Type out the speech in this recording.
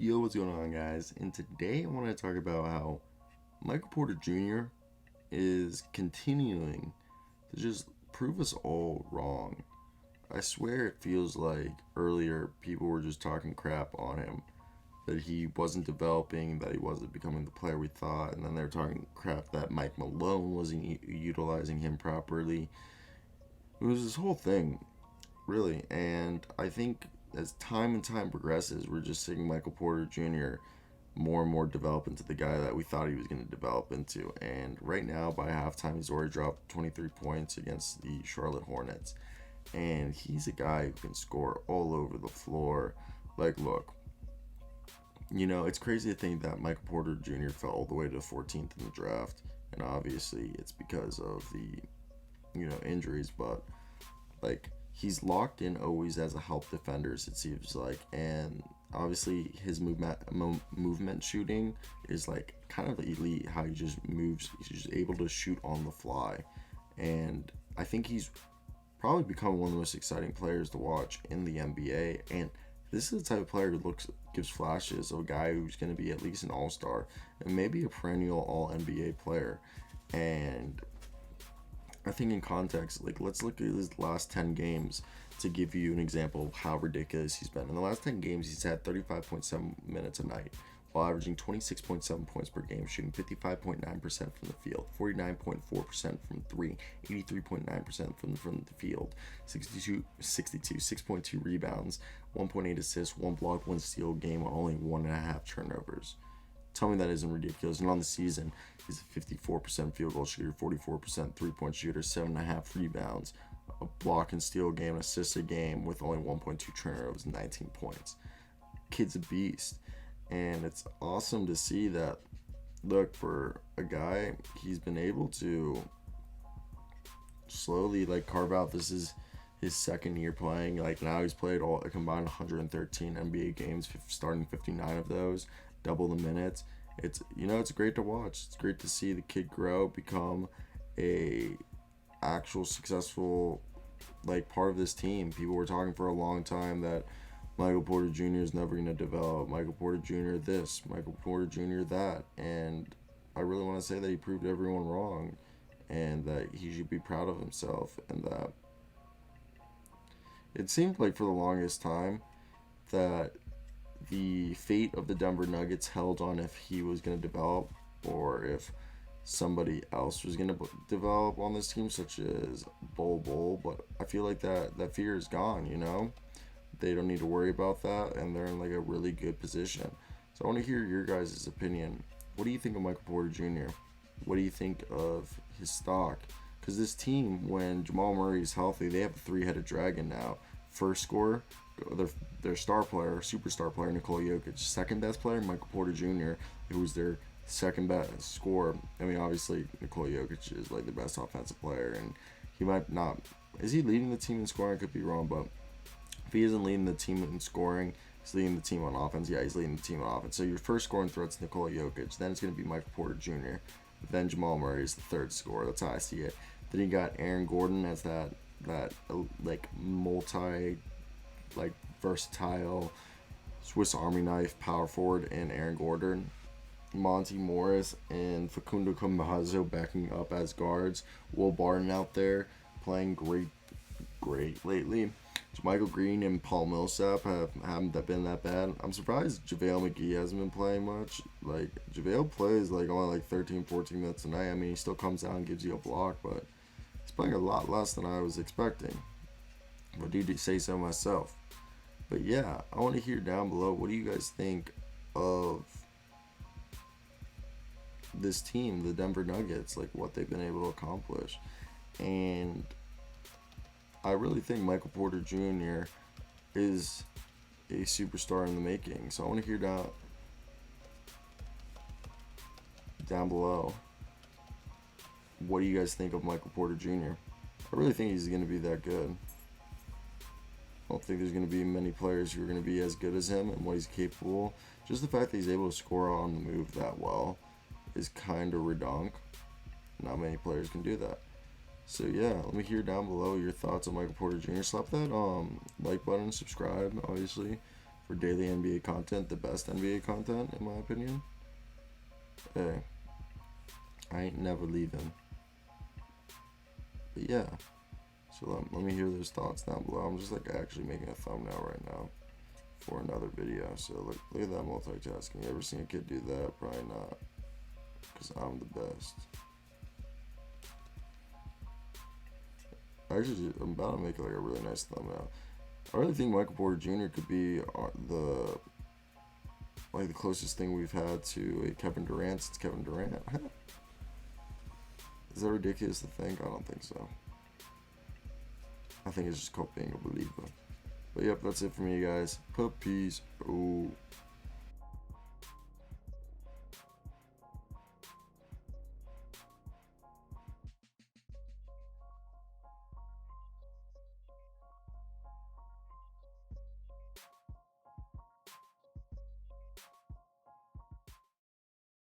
Yo, what's going on, guys? And today I want to talk about how Michael Porter Jr. is continuing to just prove us all wrong. I swear it feels like earlier people were just talking crap on him, that he wasn't developing, that he wasn't becoming the player we thought, and then they were talking crap that Mike Malone wasn't utilizing him properly. It was this whole thing, really, and I think as time and time progresses, we're just seeing Michael Porter Jr. more and more develop into the guy that we thought he was going to develop into. And right now, by halftime, he's already dropped 23 points against the Charlotte Hornets. And he's a guy who can score all over the floor. Like, look, it's crazy to think that Michael Porter Jr. fell all the way to 14th in the draft. And obviously, it's because of the, injuries. But, like, he's locked in always as a help defender, it seems like. And obviously his movement shooting is like kind of elite, how he just moves. He's just able to shoot on the fly, and I think he's probably become one of the most exciting players to watch in the NBA. And this is the type of player who gives flashes of a guy who's going to be at least an all-star and maybe a perennial all NBA player. And I think in context, like, let's look at his last 10 games to give you an example of how ridiculous he's been. In the last 10 games, he's had 35.7 minutes a night, while averaging 26.7 points per game, shooting 55.9% from the field, 49.4% from three, 83.9% from the field, 6.2 rebounds, 1.8 assists, 1 block, 1 steal game on only 1.5 turnovers. Tell me that isn't ridiculous. And on the season, he's a 54% field goal shooter, 44% three-point shooter, 7.5 rebounds, a block and steal game, assist a game with only 1.2 turnovers, 19 points. Kid's a beast. And it's awesome to see that, look, for a guy, he's been able to slowly, like, carve out. This is his second year playing. Like, now he's played a combined 113 NBA games, starting 59 of those, double the minutes. It's great to watch. It's great to see the kid grow, become a actual successful, like, part of this team. People were talking for a long time that Michael Porter Jr. is never going to develop. Michael Porter Jr. this, Michael Porter Jr. that. And I really want to say that he proved everyone wrong, and that he should be proud of himself, and that it seemed like for the longest time that the fate of the Denver Nuggets held on if he was going to develop or if somebody else was going to develop on this team, such as Bol. But I feel like that fear is gone. They don't need to worry about that, and they're in like a really good position. So I want to hear your guys' opinion. What do you think of Michael Porter Jr.? What do you think of his stock? Because this team, when Jamal Murray is healthy, they have a three-headed dragon now. First scorer, their star player, superstar player, Nikola Jokic. Second best player, Michael Porter Jr., who's their second best scorer. I mean, obviously, Nikola Jokic is like the best offensive player, and he might not. Is he leading the team in scoring? I could be wrong, but if he isn't leading the team in scoring, he's leading the team on offense. Yeah, he's leading the team on offense. So your first scoring threat's Nikola Jokic. Then it's going to be Michael Porter Jr. Then Jamal Murray is the third scorer. That's how I see it. Then you got Aaron Gordon as that like multi, like, versatile Swiss Army knife power forward, and Aaron Gordon, Monty Morris and Facundo Campazzo backing up as guards. Will Barton out there playing great lately. Michael Green and Paul Millsap haven't been that bad. I'm surprised JaVale McGee hasn't been playing much. Like, JaVale plays like only like 13, 14 minutes a night. I mean, he still comes out and gives you a block, but he's playing a lot less than I was expecting. But do say so myself. But yeah, I want to hear down below, what do you guys think of this team, the Denver Nuggets, like what they've been able to accomplish? And I really think Michael Porter Jr. is a superstar in the making. So I want to hear down below, what do you guys think of Michael Porter Jr.? I really think he's going to be that good. I don't think there's going to be many players who are going to be as good as him and what he's capable. Just the fact that he's able to score on the move that well is kind of redonk. Not many players can do that. So yeah, let me hear down below your thoughts on Michael Porter Jr. Slap that like button, subscribe, obviously. for daily NBA content, the best NBA content, in my opinion. Hey, I ain't never leaving. But yeah, so let me hear those thoughts down below. I'm just like actually making a thumbnail right now for another video. So look at that multitasking. You ever seen a kid do that? Probably not, because I'm the best. Actually, I'm about to make like a really nice thumbnail. I really think Michael Porter Jr. could be the closest thing we've had to a Kevin Durant since Kevin Durant. Is that ridiculous to think? I don't think so. I think it's just called being a believer. But yep, that's it for me, guys. Puppies. Oh.